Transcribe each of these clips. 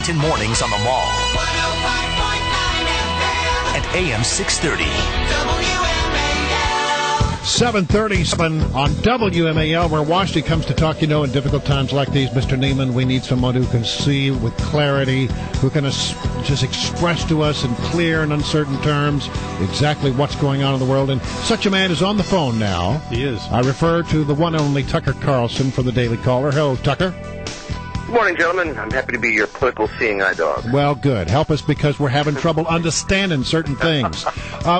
In mornings on the Mall. 105.9 FM. At AM 630. WMAL. 737 on WMAL, where Washington comes to talk, in difficult times like these. Mr. Neiman, we need someone who can see with clarity, who can just express to us in clear and uncertain terms exactly what's going on in the world. And such a man is on the phone now. He is. I refer to the one and only Tucker Carlson for the Daily Caller. Hello, Tucker. Good morning, gentlemen. I'm happy to be your political seeing eye dog. Well, good. Help us because we're having trouble understanding certain things.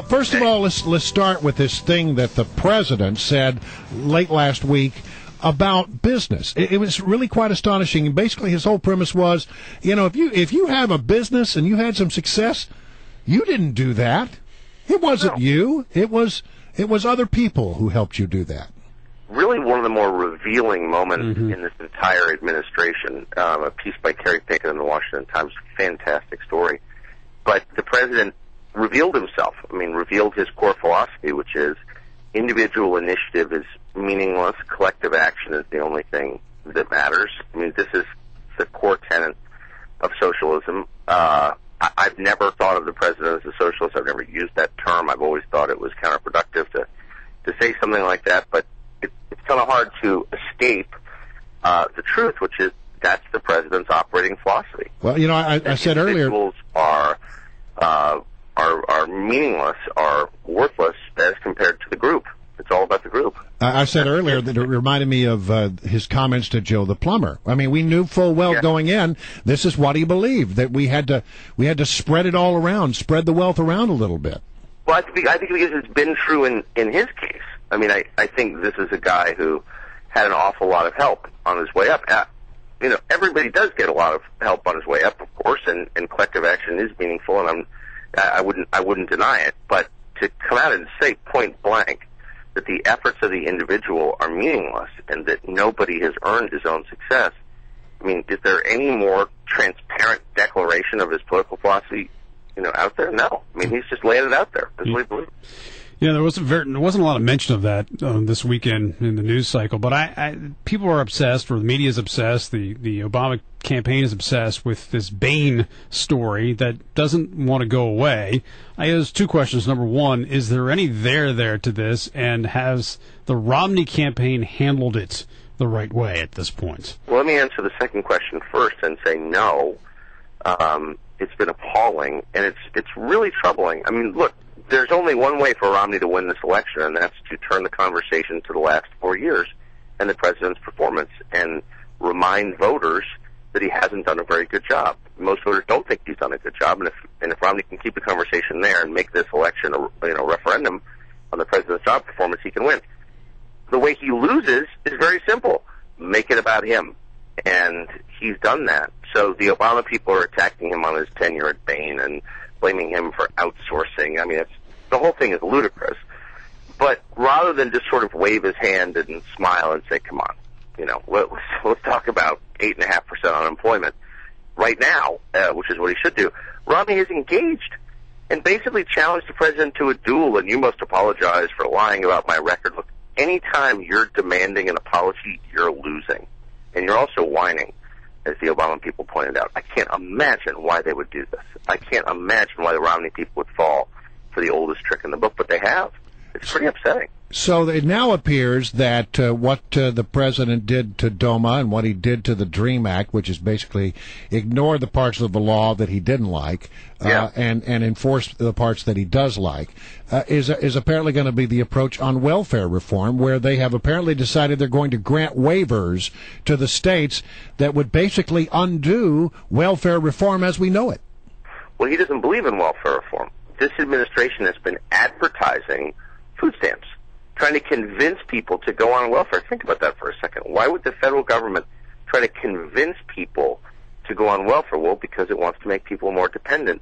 First of all, let's start with this thing that the president said late last week about business. It was really quite astonishing. And basically, his whole premise was, if you have a business and you had some success, you didn't do that. It wasn't you. It was other people who helped you do that. Really one of the more revealing moments in this entire administration. A piece by Kerry Pickett in the Washington Times, fantastic story. But the president revealed himself. Revealed his core philosophy, which is individual initiative is meaningless, collective action is the only thing that matters. This is the core tenet of socialism. I've never thought of the president as a socialist. I've never used that term. I've always thought it was counterproductive to say something like that, but it's kind of hard to escape the truth, which is that's the president's operating philosophy. Well, I said earlier, individuals are meaningless, are worthless as compared to the group. It's all about the group. I said earlier that it reminded me of his comments to Joe the Plumber. We knew full well going in this is what he believed, that we had to spread it all around, spread the wealth around a little bit. Well, I think because it's been true in his case. I think this is a guy who had an awful lot of help on his way up. Everybody does get a lot of help on his way up, of course, and collective action is meaningful, and I wouldn't deny it. But to come out and say point blank that the efforts of the individual are meaningless and that nobody has earned his own success, is there any more transparent declaration of his political philosophy, out there? No. He's just laying it out there. That's what he believes. Yeah, there wasn't a lot of mention of that this weekend in the news cycle, but people are obsessed, or the media is obsessed, the Obama campaign is obsessed with this Bein story that doesn't want to go away. I have two questions. Number one, is there any there to this, and has the Romney campaign handled it the right way at this point? Well, let me answer the second question first and say no. It's been appalling, and it's really troubling. Look, there's only one way for Romney to win this election, and that's to turn the conversation to the last 4 years and the president's performance and remind voters that he hasn't done a very good job. Most voters don't think he's done a good job, and if Romney can keep the conversation there and make this election a referendum on the president's job performance, he can win. The way he loses is very simple. Make it about him. And he's done that. So the Obama people are attacking him on his tenure at Bain and blaming him for outsourcing. The whole thing is ludicrous. But rather than just sort of wave his hand and smile and say, come on, let's talk about 8.5% unemployment right now, which is what he should do, Romney is engaged and basically challenged the president to a duel, and you must apologize for lying about my record. Look, anytime you're demanding an apology, you're losing. And you're also whining, as the Obama people pointed out. I can't imagine why they would do this. I can't imagine why the Romney people would fall for the oldest trick in the book, but they have. It's pretty upsetting. So it now appears that what the president did to DOMA and what he did to the DREAM Act, which is basically ignore the parts of the law that he didn't like and enforce the parts that he does like, is apparently going to be the approach on welfare reform, where they have apparently decided they're going to grant waivers to the states that would basically undo welfare reform as we know it. Well, he doesn't believe in welfare reform. This administration has been advertising food stamps, trying to convince people to go on welfare. Think about that for a second. Why would the federal government try to convince people to go on welfare? Well, because it wants to make people more dependent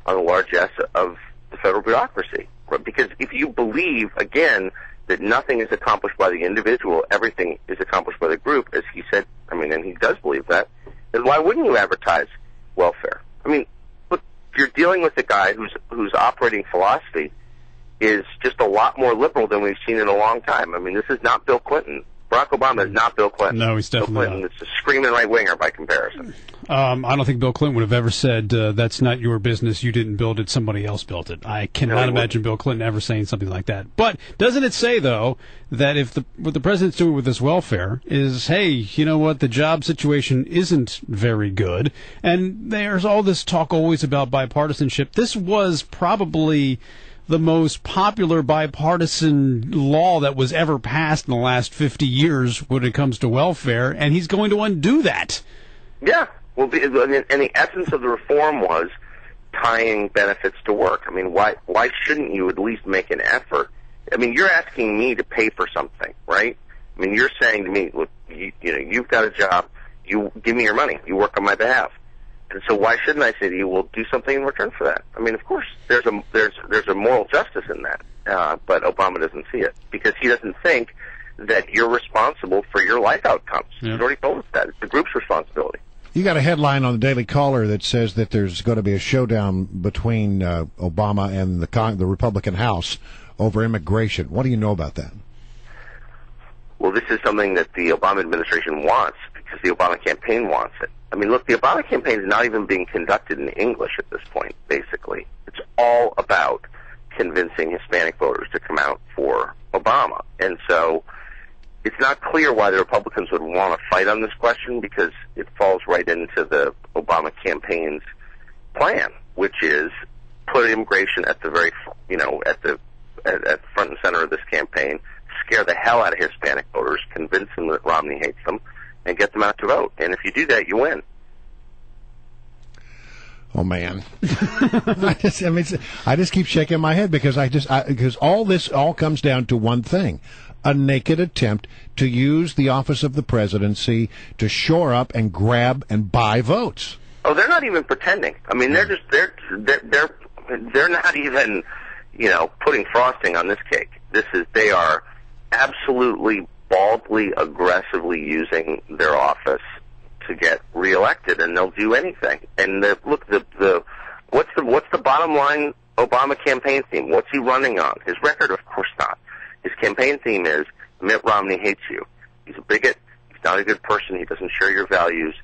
on the largesse of the federal bureaucracy. Because if you believe, again, that nothing is accomplished by the individual, everything is accomplished by the group, as he said, and he does believe that, then why wouldn't you advertise welfare? Look, you're dealing with a guy whose operating philosophy is just a lot more liberal than we've seen in a long time. This is not Bill Clinton. Barack Obama is not Bill Clinton. No, he's definitely Bill Clinton is a screaming right-winger by comparison. I don't think Bill Clinton would have ever said, that's not your business, you didn't build it, somebody else built it. I cannot imagine Bill Clinton ever saying something like that. But doesn't it say, though, that if what the president's doing with this welfare is, hey, you know what, the job situation isn't very good, and there's all this talk always about bipartisanship. This was probably the most popular bipartisan law that was ever passed in the last 50 years when it comes to welfare, and he's going to undo that. Yeah. Well, and the essence of the reform was tying benefits to work. I mean, why shouldn't you at least make an effort? I mean, you're asking me to pay for something, right? I mean, you're saying to me, look, you've got a job, you give me your money, you work on my behalf. And so why shouldn't I say to you, well, do something in return for that? I mean, of course, there's a moral justice in that, but Obama doesn't see it because he doesn't think that you're responsible for your life outcomes. Yeah. He's already told us that. It's the group's responsibility. You got a headline on the Daily Caller that says that there's going to be a showdown between Obama and the Republican House over immigration. What do you know about that? Well, this is something that the Obama administration wants because the Obama campaign wants it. I mean, look, the Obama campaign is not even being conducted in English at this point, basically. It's all about convincing Hispanic voters to come out for Obama. And so it's not clear why the Republicans would want to fight on this question because it falls right into the Obama campaign's plan, which is put immigration at the very, at front and center of this campaign, scare the hell out of Hispanic voters, convince them that Romney hates them, and get them out to vote. And if you do that, you win. Oh man, I just keep shaking my head because because all this comes down to one thing: a naked attempt to use the office of the presidency to shore up and grab and buy votes. Oh, they're not even pretending. I mean, they're not even, putting frosting on this cake. They are absolutely baldly, aggressively using their office to get reelected, and they'll do anything. And what's the bottom line Obama campaign theme? What's he running on? His record, of course not. His campaign theme is Mitt Romney hates you. He's a bigot. He's not a good person. He doesn't share your values.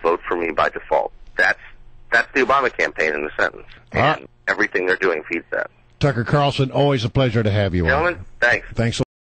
Vote for me by default. That's the Obama campaign in a sentence, and everything they're doing feeds that. Tucker Carlson, always a pleasure to have you on. Gentlemen, thanks. Thanks.